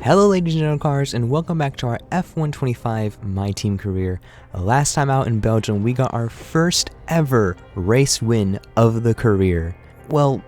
Hello ladies and gentlemen cars, and welcome back to our F125 My Team career. Last time out in Belgium, we got our first ever race win of the career. Well,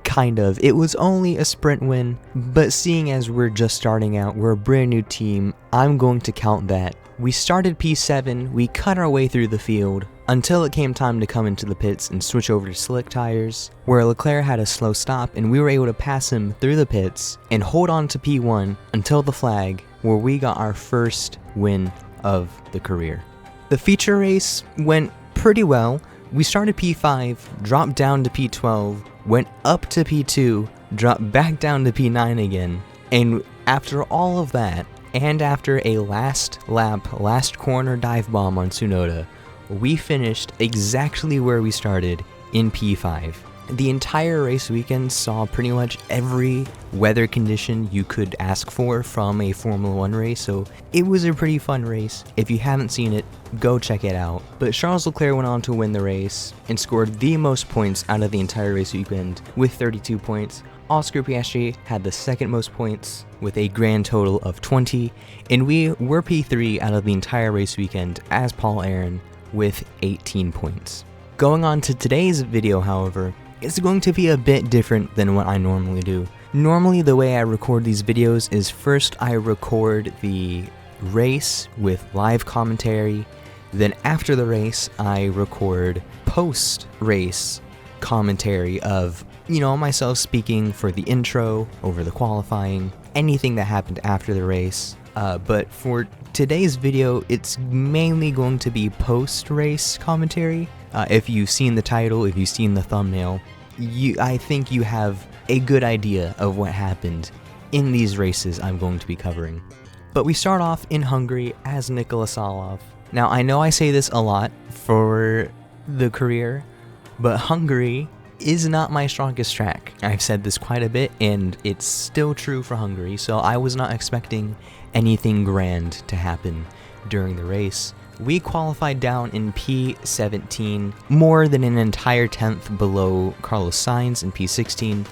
kind of. It was only a sprint win, but seeing as we're just starting out, we're a brand new team, I'm going to count that. We started P7, we cut our way through the field, until it came time to come into the pits and switch over to slick tires, where Leclerc had a slow stop and we were able to pass him through the pits and hold on to P1 until the flag, where we got our first win of the career. The feature race went pretty well. We started P5, dropped down to P12, went up to P2, dropped back down to P9 again, and after all of that, and after a last lap, last corner dive bomb on Tsunoda, we finished exactly where we started in P5. The entire race weekend saw pretty much every weather condition you could ask for from a Formula 1 race, so it was a pretty fun race. If you haven't seen it, go check it out. But Charles Leclerc went on to win the race and scored the most points out of the entire race weekend with 32 points. Oscar Piastri had the second most points with a grand total of 20, and we were P3 out of the entire race weekend as Paul Aron with 18 points. Going on to today's video, however, it's going to be a bit different than what I normally do. Normally the way I record these videos is first I record the race with live commentary, then after the race I record post-race commentary of, myself speaking for the intro, over the qualifying, anything that happened after the race. But for today's video, it's mainly going to be post-race commentary. If you've seen the title, if you've seen the thumbnail, I think you have a good idea of what happened in these races I'm going to be covering. But we start off in Hungary as Nikola Tsolov. Now, I know I say this a lot for the career, but Hungary is not my strongest track. I've said this quite a bit, and it's still true for Hungary, so I was not expecting anything grand to happen during the race. We qualified down in P17, more than an entire tenth below Carlos Sainz in P16,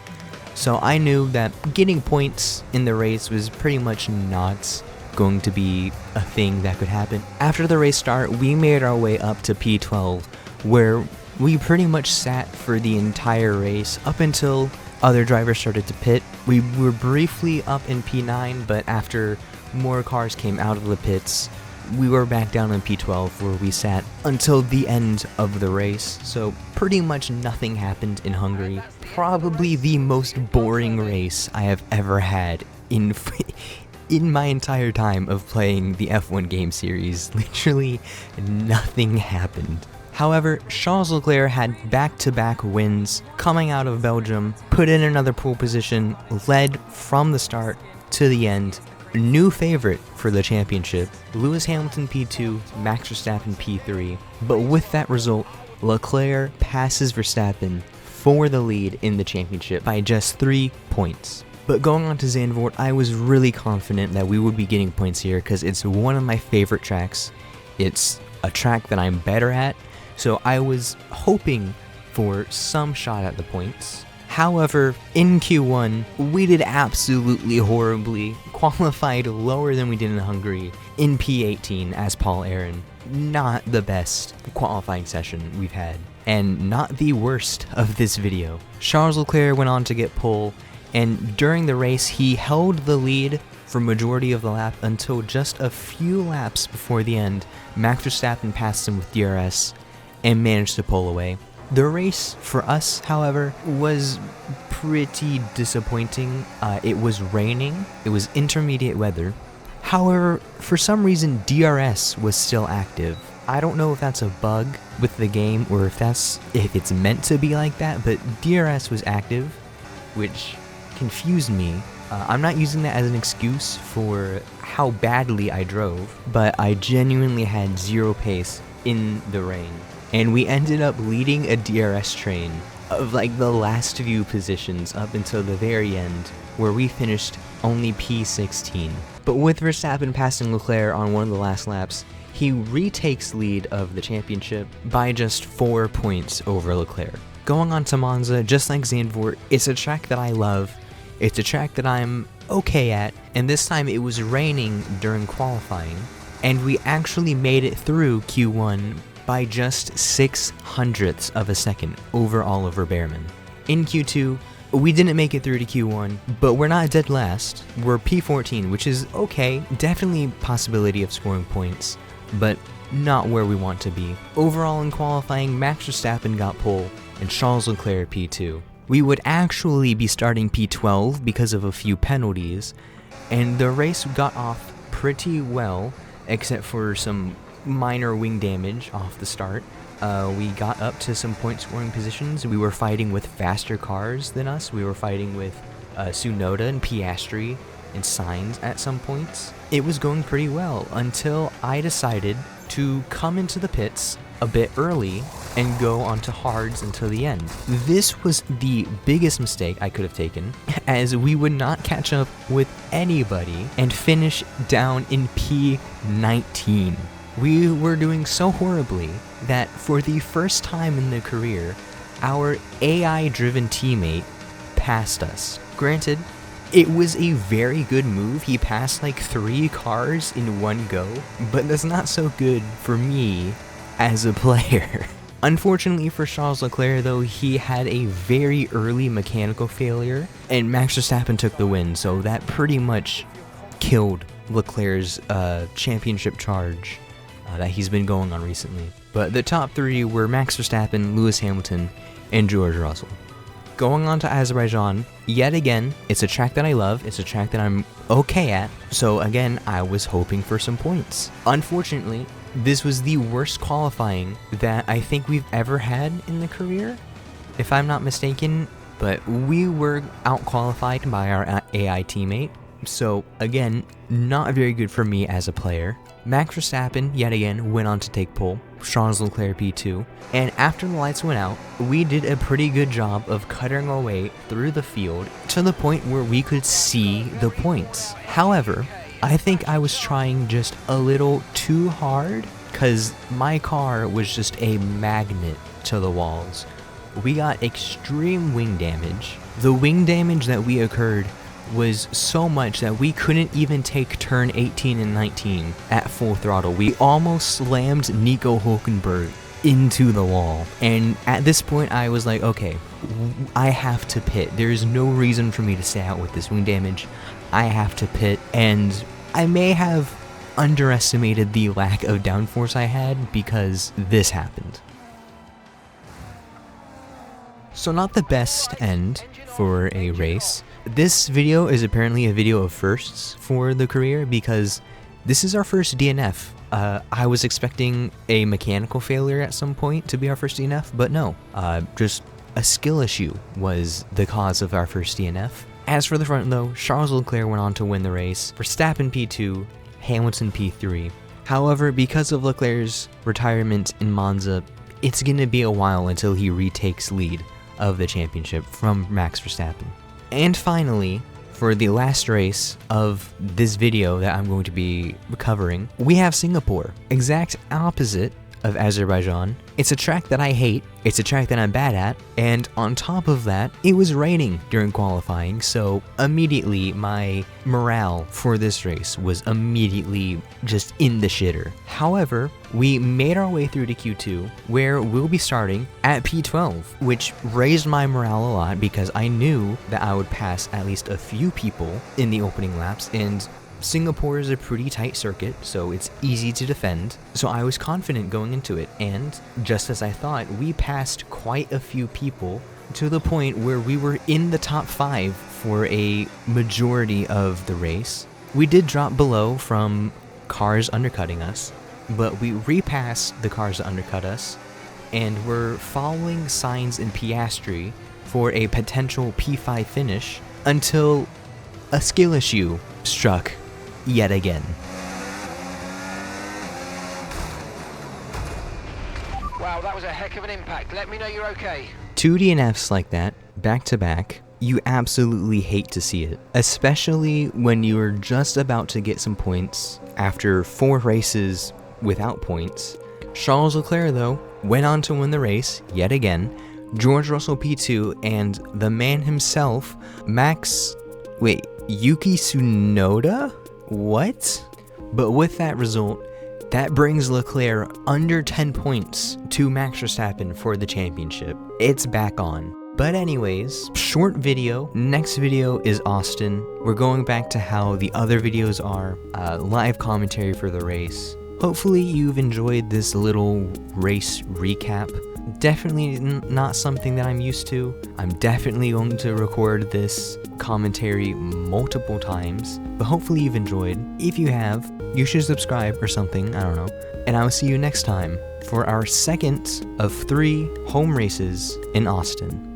so I knew that getting points in the race was pretty much not going to be a thing that could happen. After the race start, we made our way up to P12, where we pretty much sat for the entire race up until other drivers started to pit. We were briefly up in P9, but after more cars came out of the pits, we were back down in P12, where we sat until the end of the race. So pretty much nothing happened in Hungary. Probably the most boring race I have ever had in my entire time of playing the F1 game series. Literally nothing happened. However, Charles Leclerc had back-to-back wins coming out of Belgium, put in another pole position, led from the start to the end. New favorite for the championship, Lewis Hamilton P2, Max Verstappen P3. But with that result, Leclerc passes Verstappen for the lead in the championship by just 3 points. But going on to Zandvoort, I was really confident that we would be getting points here because it's one of my favorite tracks. It's a track that I'm better at, so I was hoping for some shot at the points. However, in Q1, we did absolutely horribly, qualified lower than we did in Hungary in P18 as Paul Aron. Not the best qualifying session we've had, and not the worst of this video. Charles Leclerc went on to get pole, and during the race he held the lead for majority of the lap until just a few laps before the end. Max Verstappen passed him with DRS and managed to pull away. The race for us, however, was pretty disappointing. It was raining, it was intermediate weather. However, for some reason DRS was still active. I don't know if that's a bug with the game or if it's meant to be like that, but DRS was active, which confused me. I'm not using that as an excuse for how badly I drove, but I genuinely had zero pace in the rain. And we ended up leading a DRS train of like the last few positions up until the very end, where we finished only P16. But with Verstappen passing Leclerc on one of the last laps, he retakes lead of the championship by just 4 points over Leclerc. Going on to Monza, just like Zandvoort, it's a track that I love. It's a track that I'm okay at, and this time it was raining during qualifying, and we actually made it through Q1 by just 0.06 of a second over Oliver Behrman. In Q2, we didn't make it through to Q1, but we're not dead last. We're P14, which is okay, definitely possibility of scoring points, but not where we want to be. Overall in qualifying, Max Verstappen got pole, and Charles Leclerc P2. We would actually be starting P12 because of a few penalties, and the race got off pretty well, except for some minor wing damage off the start. We got up to some point scoring positions. We were fighting with faster cars than us. We were fighting with Tsunoda and Piastri and Sainz at some points. It was going pretty well until I decided to come into the pits a bit early and go onto hards until the end. This was the biggest mistake I could have taken, as we would not catch up with anybody and finish down in P19. We were doing so horribly that for the first time in the career, our AI-driven teammate passed us. Granted, it was a very good move. He passed like 3 cars in one go, but that's not so good for me as a player. Unfortunately for Charles Leclerc though, he had a very early mechanical failure, and Max Verstappen took the win, so that pretty much killed Leclerc's championship charge that he's been going on recently. But the top 3 were Max Verstappen, Lewis Hamilton, and George Russell. Going on to Azerbaijan, yet again, it's a track that I love, it's a track that I'm okay at, so again, I was hoping for some points. Unfortunately, this was the worst qualifying that I think we've ever had in the career, if I'm not mistaken, but we were out-qualified by our AI teammate, so again, not very good for me as a player. Max Verstappen, yet again, went on to take pole, Charles Leclerc P2, and after the lights went out, we did a pretty good job of cutting our way through the field to the point where we could see the points. However, I think I was trying just a little too hard, because my car was just a magnet to the walls. We got extreme wing damage. The wing damage that we occurred was so much that we couldn't even take turn 18 and 19 at full throttle. We almost slammed Nico Hulkenberg into the wall. And at this point, I was like, okay, I have to pit. There's no reason for me to stay out with this wing damage. I have to pit. And I may have underestimated the lack of downforce I had because this happened. So not the best end for a race. This video is apparently a video of firsts for the career because this is our first DNF. I was expecting a mechanical failure at some point to be our first DNF, but no. Just a skill issue was the cause of our first DNF. As for the front though, Charles Leclerc went on to win the race, Verstappen P2, Hamilton P3. However, because of Leclerc's retirement in Monza, it's going to be a while until he retakes lead of the championship from Max Verstappen. And finally, for the last race of this video that I'm going to be covering, we have Singapore, exact opposite of Azerbaijan. It's a track that I hate, it's a track that I'm bad at, and on top of that, it was raining during qualifying, so immediately my morale for this race was immediately just in the shitter. However, we made our way through to Q2, where we'll be starting at P12, which raised my morale a lot because I knew that I would pass at least a few people in the opening laps, and Singapore is a pretty tight circuit, so it's easy to defend, so I was confident going into it, and just as I thought, we passed quite a few people to the point where we were in the top 5 for a majority of the race. We did drop below from cars undercutting us, but we repassed the cars that undercut us, and we're following Sainz and Piastri for a potential P5 finish until a skill issue struck yet again. Wow, that was a heck of an impact. Let me know you're okay. 2 DNFs like that, back to back, you absolutely hate to see it. Especially when you're just about to get some points after 4 races without points. Charles Leclerc, though, went on to win the race yet again. George Russell P2 and the man himself, Yuki Tsunoda? What? But with that result, that brings Leclerc under 10 points to Max Verstappen for the championship. It's back on. But anyways, short video. Next video is Austin. We're going back to how the other videos are, live commentary for the race. Hopefully you've enjoyed this little race recap. Definitely not something that I'm used to. I'm definitely going to record this commentary multiple times, but hopefully you've enjoyed. If you have, you should subscribe or something, I don't know. And I will see you next time for our second of 3 home races in Austin.